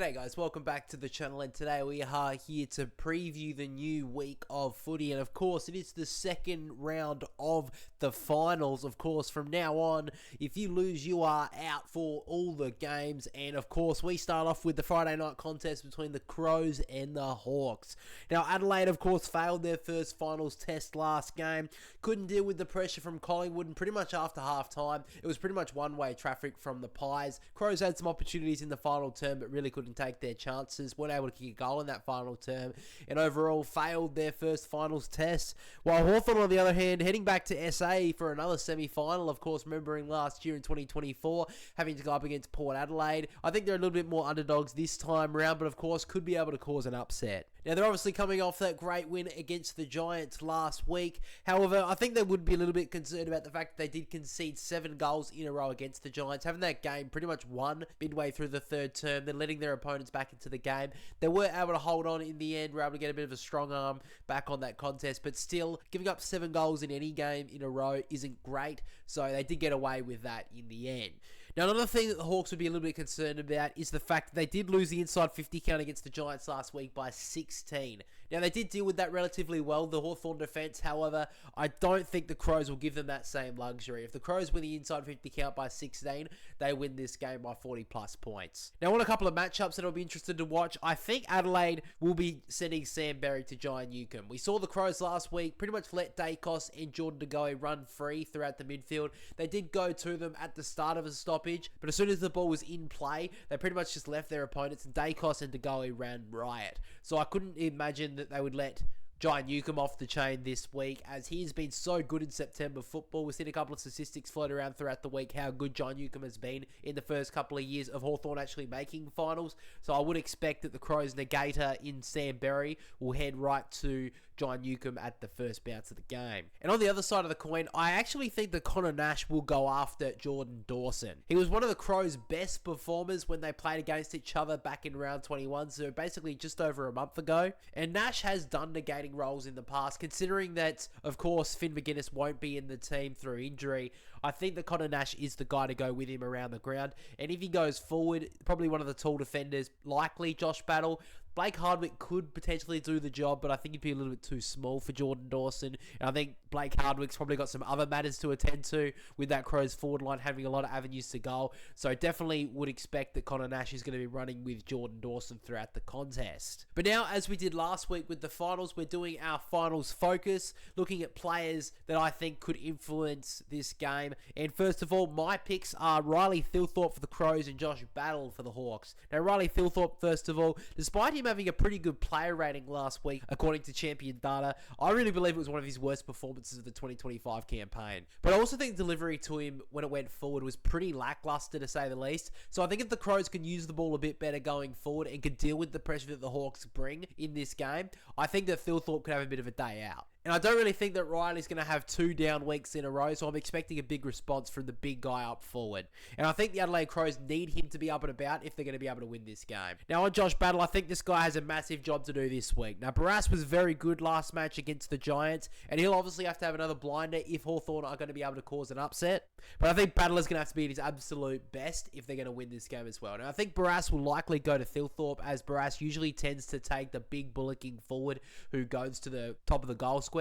G'day guys, welcome back to the channel, and today we are here to preview the new week of footy, and of course it is the second round of the finals. Of course, from now on, if you lose you are out for all the games, and of course we start off with the Friday night contest between the Crows and the Hawks. Now Adelaide of course failed their first finals test last game, couldn't deal with the pressure from Collingwood, and pretty much after half time it was pretty much one-way traffic from the Pies. Crows had some opportunities in the final term but really couldn't take their chances, weren't able to kick a goal in that final term, and overall failed their first finals test. While Hawthorn, on the other hand, heading back to SA for another semi-final, of course, remembering last year in 2024, having to go up against Port Adelaide. I think they're a little bit more underdogs this time round, but of course could be able to cause an upset. Now, they're obviously coming off that great win against the Giants last week. However, I think they would be a little bit concerned about the fact that they did concede 7 goals in a row against the Giants, having that game pretty much won midway through the third term, then letting their opponents back into the game. They were able to hold on in the end, were able to get a bit of a strong arm back on that contest, but still, giving up 7 goals in any game in a row isn't great, so they did get away with that in the end. Now, another thing that the Hawks would be a little bit concerned about is the fact that they did lose the inside 50 count against the Giants last week by 16. Now, they did deal with that relatively well, the Hawthorn defence. However, I don't think the Crows will give them that same luxury. If the Crows win the inside 50 count by 16, they win this game by 40 plus points. Now, on a couple of matchups that I'll be interested to watch, I think Adelaide will be sending Sam Berry to Giant Newcombe. We saw the Crows last week pretty much let Dacos and Jordan De Goey run free throughout the midfield. They did go to them at the start of a stoppage, but as soon as the ball was in play, they pretty much just left their opponents, and Dacos and De Goey ran riot. So I couldn't imagine that they would let Giant Newcombe off the chain this week, as he's been so good in September football. We've seen a couple of statistics float around throughout the week how good Giant Newcombe has been in the first couple of years of Hawthorn actually making finals. So I would expect that the Crows negator in Sam Berry will head right to Giant Newcombe at the first bounce of the game. And on the other side of the coin, I actually think that Connor Nash will go after Jordan Dawson. He was one of the Crows' best performers when they played against each other back in round 21, so basically just over a month ago. And Nash has done negating roles in the past, considering that of course Finn McGuinness won't be in the team through injury. I think that Connor Nash is the guy to go with him around the ground, and if he goes forward, probably one of the tall defenders, likely Josh Battle. Blake Hardwick could potentially do the job, but I think he'd be a little bit too small for Jordan Dawson. And I think Blake Hardwick's probably got some other matters to attend to with that Crows forward line having a lot of avenues to goal. So definitely would expect that Connor Nash is going to be running with Jordan Dawson throughout the contest. But now, as we did last week with the finals, we're doing our finals focus, looking at players that I think could influence this game. And first of all, my picks are Riley Thilthorpe for the Crows and Josh Battle for the Hawks. Now, Riley Thilthorpe, first of all, despite him having a pretty good player rating last week, according to Champion Data, I really believe it was one of his worst performances of the 2025 campaign. But I also think delivery to him when it went forward was pretty lackluster, to say the least. So I think if the Crows can use the ball a bit better going forward and can deal with the pressure that the Hawks bring in this game, I think that Thilthorpe could have a bit of a day out. And I don't really think that Riley's going to have 2 down weeks in a row, so I'm expecting a big response from the big guy up forward. And I think the Adelaide Crows need him to be up and about if they're going to be able to win this game. Now, on Josh Battle, I think this guy has a massive job to do this week. Now, Barras was very good last match against the Giants, and he'll obviously have to have another blinder if Hawthorn are going to be able to cause an upset. But I think Battle is going to have to be at his absolute best if they're going to win this game as well. Now, I think Barras will likely go to Thilthorpe, as Barras usually tends to take the big bullocking forward who goes to the top of the goal square.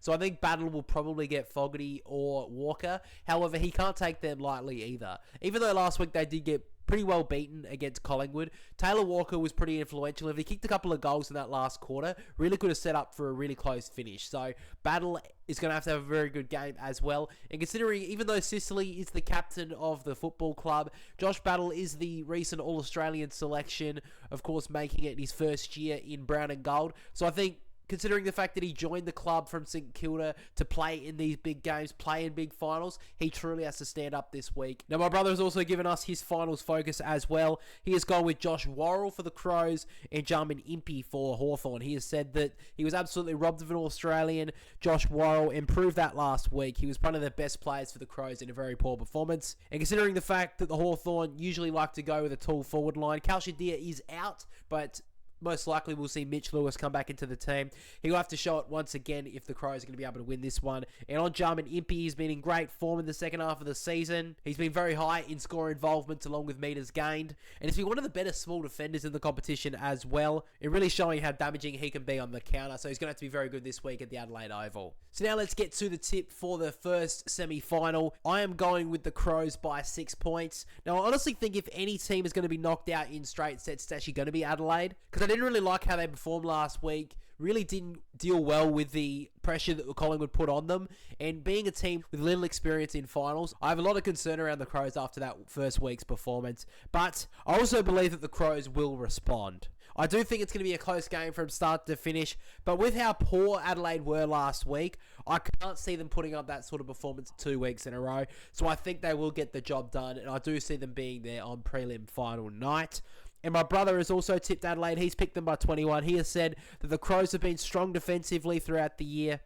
So I think Battle will probably get Fogarty or Walker. However, he can't take them lightly either. Even though last week they did get pretty well beaten against Collingwood, Taylor Walker was pretty influential. If he kicked a couple of goals in that last quarter, really could have set up for a really close finish. So Battle is going to have a very good game as well. And considering, even though Sicily is the captain of the football club, Josh Battle is the recent All-Australian selection, of course making it his first year in brown and gold. So I think, considering the fact that he joined the club from St Kilda to play in these big games, play in big finals, he truly has to stand up this week. Now, my brother has also given us his finals focus as well. He has gone with Josh Worrell for the Crows and Jarman Impey for Hawthorn. He has said that he was absolutely robbed of an Australian. Josh Worrell improved that last week. He was one of the best players for the Crows in a very poor performance. And considering the fact that the Hawthorn usually like to go with a tall forward line, Cal Shadir is out, but most likely we'll see Mitch Lewis come back into the team. He'll have to show it once again if the Crows are going to be able to win this one. And on Jarman Impey, he's been in great form in the second half of the season. He's been very high in score involvement along with meters gained. And he's been one of the better small defenders in the competition as well. And really showing how damaging he can be on the counter. So he's going to have to be very good this week at the Adelaide Oval. So now let's get to the tip for the first semi-final. I am going with the Crows by 6 points. Now I honestly think if any team is going to be knocked out in straight sets, it's actually going to be Adelaide. Because I didn't really like how they performed last week. Really didn't deal well with the pressure that Collingwood put on them. And being a team with little experience in finals, I have a lot of concern around the Crows after that first week's performance. But I also believe that the Crows will respond. I do think it's going to be a close game from start to finish, but with how poor Adelaide were last week, I can't see them putting up that sort of performance 2 weeks in a row. So I think they will get the job done, and I do see them being there on prelim final night. And my brother has also tipped Adelaide. He's picked them by 21. He has said that the Crows have been strong defensively throughout the year.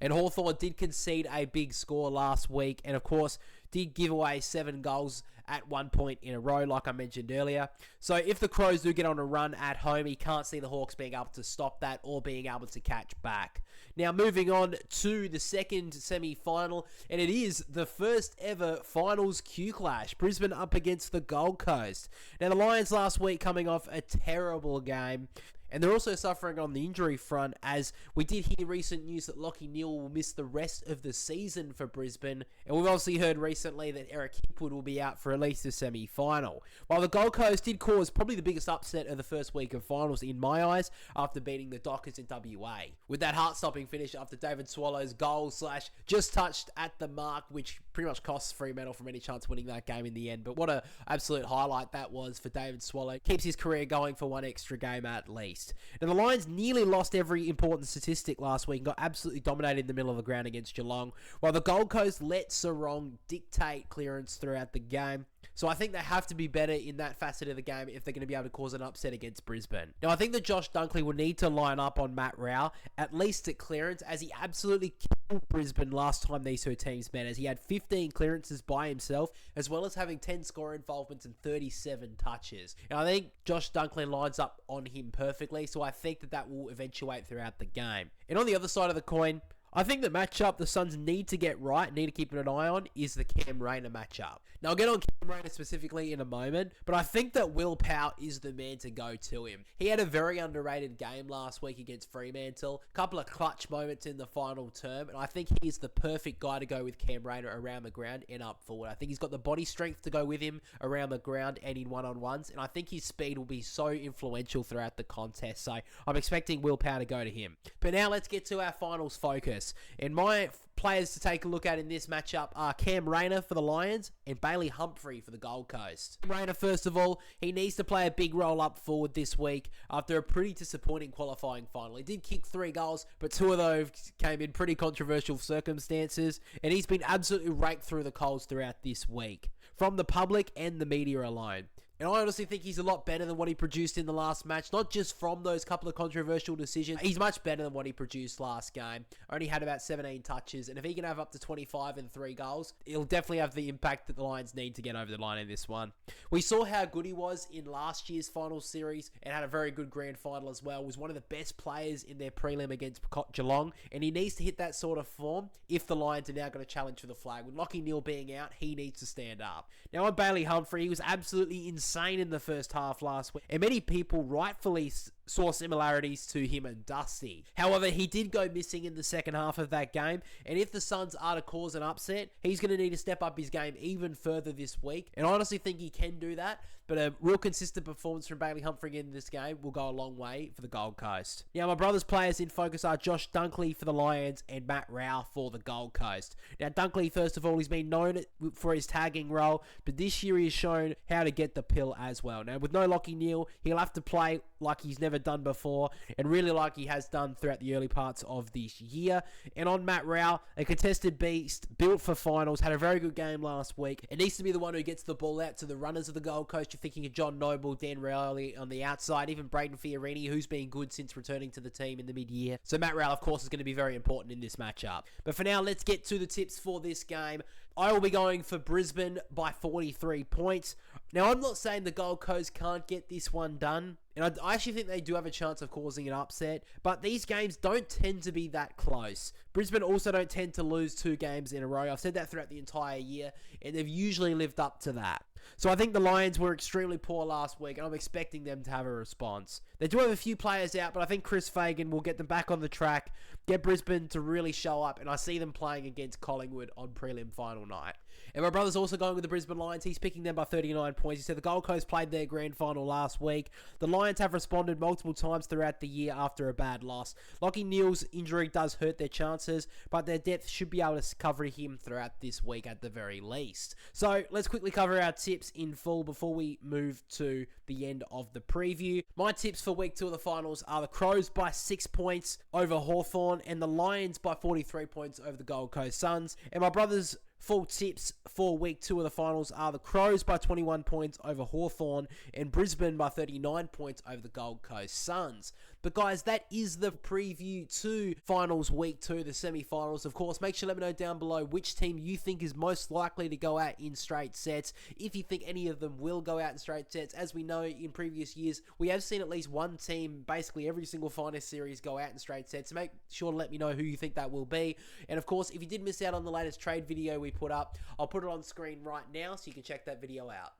And Hawthorn did concede a big score last week. And of course, did give away 7 goals at one point in a row, like I mentioned earlier. So if the Crows do get on a run at home, he can't see the Hawks being able to stop that or being able to catch back. Now, moving on to the second semi-final, and it is the first ever finals Q clash. Brisbane up against the Gold Coast. Now, the Lions last week coming off a terrible game. And they're also suffering on the injury front, as we did hear recent news that Lachie Neale will miss the rest of the season for Brisbane. And we've obviously heard recently that Eric Hipwood will be out for at least the semi-final. While the Gold Coast did cause probably the biggest upset of the first week of finals in my eyes, after beating the Dockers in WA. With that heart-stopping finish after David Swallow's goal / just touched at the mark, which pretty much costs Fremantle from any chance winning that game in the end. But what an absolute highlight that was for David Swallow. Keeps his career going for one extra game at least. Now, the Lions nearly lost every important statistic last week and got absolutely dominated in the middle of the ground against Geelong, while the Gold Coast let Sarong dictate clearance throughout the game. So I think they have to be better in that facet of the game if they're going to be able to cause an upset against Brisbane. Now, I think that Josh Dunkley will need to line up on Matt Rowell, at least at clearance, as he absolutely killed Brisbane last time these two teams met, as he had 15 clearances by himself, as well as having 10 score involvements and 37 touches. And I think Josh Dunkley lines up on him perfectly, so I think that that will eventuate throughout the game. And on the other side of the coin, I think the matchup the Suns need to get right, need to keep an eye on, is the Cam Rayner matchup. Now, I'll get on Cam Rayner specifically in a moment, but I think that Will Powell is the man to go to him. He had a very underrated game last week against Fremantle, a couple of clutch moments in the final term, and I think he's the perfect guy to go with Cam Rayner around the ground and up forward. I think he's got the body strength to go with him around the ground and in one-on-ones, and I think his speed will be so influential throughout the contest, so I'm expecting Will Powell to go to him. But now let's get to our finals focus. And my players to take a look at in this matchup are Cam Rayner for the Lions and Bailey Humphrey for the Gold Coast. Cam Rayner, first of all, he needs to play a big role up forward this week after a pretty disappointing qualifying final. He did kick 3 goals, but 2 of those came in pretty controversial circumstances, and he's been absolutely raked through the coals throughout this week, from the public and the media alone. And I honestly think he's a lot better than what he produced in the last match, not just from those couple of controversial decisions. He's much better than what he produced last game. Only had about 17 touches, and if he can have up to 25 and 3 goals, he'll definitely have the impact that the Lions need to get over the line in this one. We saw how good he was in last year's final series and had a very good grand final as well. Was one of the best players in their prelim against Geelong, and he needs to hit that sort of form if the Lions are now going to challenge for the flag. With Lachie Neale being out, he needs to stand up. Now on Bailey Humphrey, he was absolutely insane in the first half last week, and many people rightfully saw similarities to him and Dusty. However, he did go missing in the second half of that game, and if the Suns are to cause an upset, he's going to need to step up his game even further this week, and I honestly think he can do that, but a real consistent performance from Bailey Humphrey in this game will go a long way for the Gold Coast. Now, my brother's players in focus are Josh Dunkley for the Lions and Matt Rowell for the Gold Coast. Now, Dunkley, first of all, he's been known for his tagging role, but this year he has shown how to get the pill as well. Now, with no Lachie Neale, he'll have to play like he's never done before, and really like he has done throughout the early parts of this year. And on Matt Rowell, a contested beast, built for finals, had a very good game last week. It needs to be the one who gets the ball out to the runners of the Gold Coast. You're thinking of John Noble, Dan Rowley on the outside, even Braden Fiorini, who's been good since returning to the team in the mid-year. So Matt Rowell, of course, is going to be very important in this matchup. But for now, let's get to the tips for this game. I will be going for Brisbane by 43 points. Now, I'm not saying the Gold Coast can't get this one done. And I actually think they do have a chance of causing an upset, but these games don't tend to be that close. Brisbane also don't tend to lose 2 games in a row. I've said that throughout the entire year, and they've usually lived up to that. So I think the Lions were extremely poor last week, and I'm expecting them to have a response. They do have a few players out, but I think Chris Fagan will get them back on the track, get Brisbane to really show up, and I see them playing against Collingwood on prelim final night. And my brother's also going with the Brisbane Lions. He's picking them by 39 points. He said the Gold Coast played their grand final last week. The Lions have responded multiple times throughout the year after a bad loss. Lachie Neale's injury does hurt their chances, but their depth should be able to cover him throughout this week at the very least. So let's quickly cover our tips in full before we move to the end of the preview. My tips for week 2 of the finals are the Crows by 6 points over Hawthorn and the Lions by 43 points over the Gold Coast Suns. And my brother's full tips for week 2 of the finals are the Crows by 21 points over Hawthorn and Brisbane by 39 points over the Gold Coast Suns. But guys, that is the preview to finals week 2, the semi-finals. Of course, make sure to let me know down below which team you think is most likely to go out in straight sets. If you think any of them will go out in straight sets, as we know in previous years, we have seen at least one team, basically every single finals series, go out in straight sets. So make sure to let me know who you think that will be. And of course, if you did miss out on the latest trade video we put up, I'll put it on screen right now so you can check that video out.